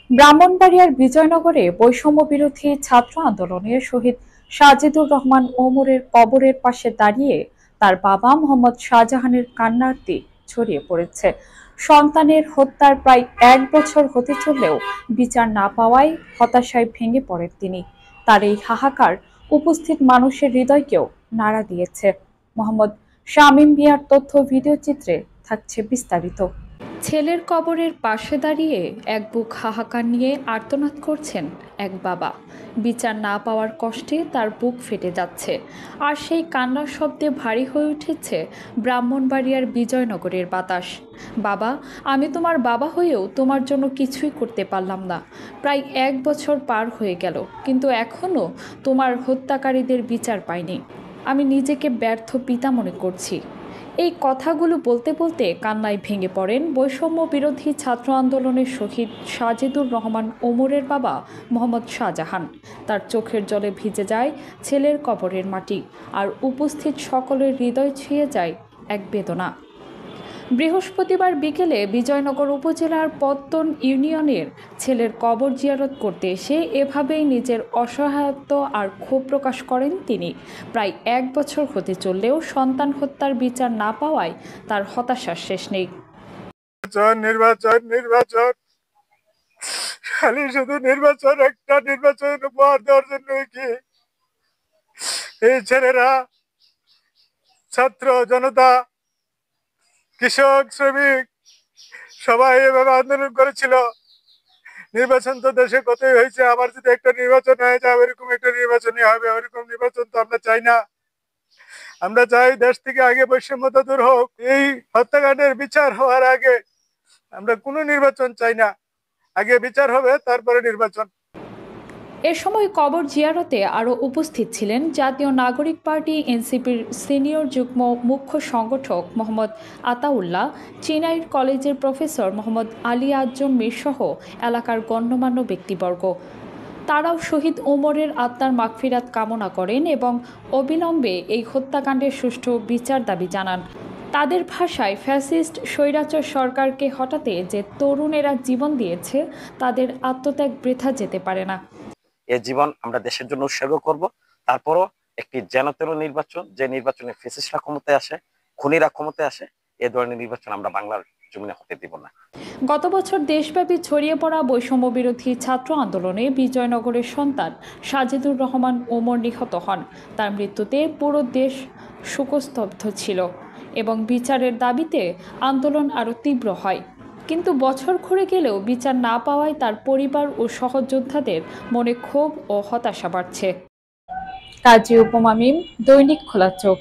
ব্রাহ্মণবাড়িয়ার বিজয়নগরে বৈষম্য বিরোধী ছাত্র আন্দোলনে শহীদ সাজেদুর রহমান ওমরের কবরের পাশে দাঁড়িয়ে তার বাবা মোহাম্মদ শাহজাহানের কান্নার্তি ছড়িয়ে পড়েছে। সন্তানের হত্যার প্রায় 1 বছর হতে চললেও বিচার না পাওয়ায় হতাশায় ভেঙে পড়েন তিনি। তার এই হাহাকার উপস্থিত মানুষের হৃদয়কেও নাড়া দিয়েছে। মোহাম্মদ শামীম মিয়ার তথ্য ভিডিও চিত্রে থাকছে বিস্তারিত। ছেলের কবরের পাশে দাঁড়িয়ে এক বুক হাহাকার নিয়ে আর্তনাদ করছেন এক বাবা। বিচার না পাওয়ার কষ্টে তার বুক ফেটে যাচ্ছে, আর সেই কান্নার শব্দে ভারী হয়ে উঠেছে ব্রাহ্মণবাড়িয়ার বিজয়নগরের বাতাস। বাবা, আমি তোমার বাবা হয়েও তোমার জন্য কিছুই করতে পারলাম না। প্রায় 1 বছর পার হয়ে গেল, কিন্তু এখনও তোমার হত্যাকারীদের বিচার পাইনি। আমি নিজেকে ব্যর্থ পিতা মনে করছি। এই কথাগুলো বলতে বলতে কান্নায় ভেঙে পড়েন বৈষম্য বিরোধী ছাত্র আন্দোলনের শহীদ সাজেদুর রহমান ওমরের বাবা মোহাম্মদ শাহজাহান। তার চোখের জলে ভিজে যায় ছেলের কবরের মাটি, আর উপস্থিত সকলের হৃদয় ছুঁয়ে যায় এক বেদনা। বৃহস্পতিবার বিকেলে বিজয়নগর উপজেলার পত্তন ইউনিয়নের ছেলের কবর জিয়ারত করতে এসে এভাবেই নিজের অসহায়ত্ব আর ক্ষোভ প্রকাশ করেন তিনি। প্রায় 1 বছর হতে চললেও সন্তান হত্যার বিচার না পাওয়ায় তার হতাশার শেষ নেই। নির্বাচন নির্বাচন খালি শুধু নির্বাচন, একটা নির্বাচন উপহার দেওয়ার জন্য কি এই ছেলেরা, ছাত্র জনতা, কৃষক, শ্রমিক সবাই এভাবে আন্দোলন করেছিল। নির্বাচন তো দেশে কতই হয়েছে, আবার যদি একটা নির্বাচন হয়ে যায় এরকম একটা নির্বাচনই হবে। ওইরকম নির্বাচন তো আমরা চাই না। আমরা চাই দেশ থেকে আগে বৈষম্যতা দূর হোক। এই হত্যাকাণ্ডের বিচার হওয়ার আগে আমরা কোনো নির্বাচন চাই না। আগে বিচার হবে, তারপরে নির্বাচন। এ সময় কবর জিয়ারতে আরও উপস্থিত ছিলেন জাতীয় নাগরিক পার্টি এনসিপির সিনিয়র যুগ্ম মুখ্য সংগঠক মোহাম্মদ আতাউল্লাহ, চিনাইর কলেজের প্রফেসর মোহাম্মদ আলী আজম মীর সহ এলাকার গণ্যমান্য ব্যক্তিবর্গ। তারাও শহীদ ওমরের আত্মার মাগফিরাত কামনা করেন এবং অবিলম্বে এই হত্যাকাণ্ডের সুষ্ঠু বিচার দাবি জানান। তাদের ভাষায়, ফ্যাসিস্ট স্বৈরাচার সরকারকে হটাতে যে তরুণেরা জীবন দিয়েছে তাদের আত্মত্যাগ বৃথা যেতে পারে না। এই জীবন আমরা দেশের জন্য উৎসর্গ করব। তারপরও একটি যেন নির্বাচন, যে নির্বাচনে ফ্যাসিস্টরা ক্ষমতায় আসে, খুনিরা ক্ষমতায় আসে, এ ধরনের নির্বাচন আমরা বাংলার জমিনে হতে দিব না। গত বছর দেশব্যাপী ছড়িয়ে পড়া বৈষম্য বিরোধী ছাত্র আন্দোলনে বিজয়নগরের সন্তান সাজেদুর রহমান ওমর নিহত হন। তার মৃত্যুতে পুরো দেশ শোকস্তব্ধ ছিল এবং বিচারের দাবিতে আন্দোলন আরও তীব্র হয়। কিন্তু বছর ঘুরে গেলেও বিচার না পাওয়ায় তার পরিবার ও সহযোদ্ধাদের মনে ক্ষোভ ও হতাশা বাড়ছে। কাজী উপমা মিম, দৈনিক খোলা চোখ।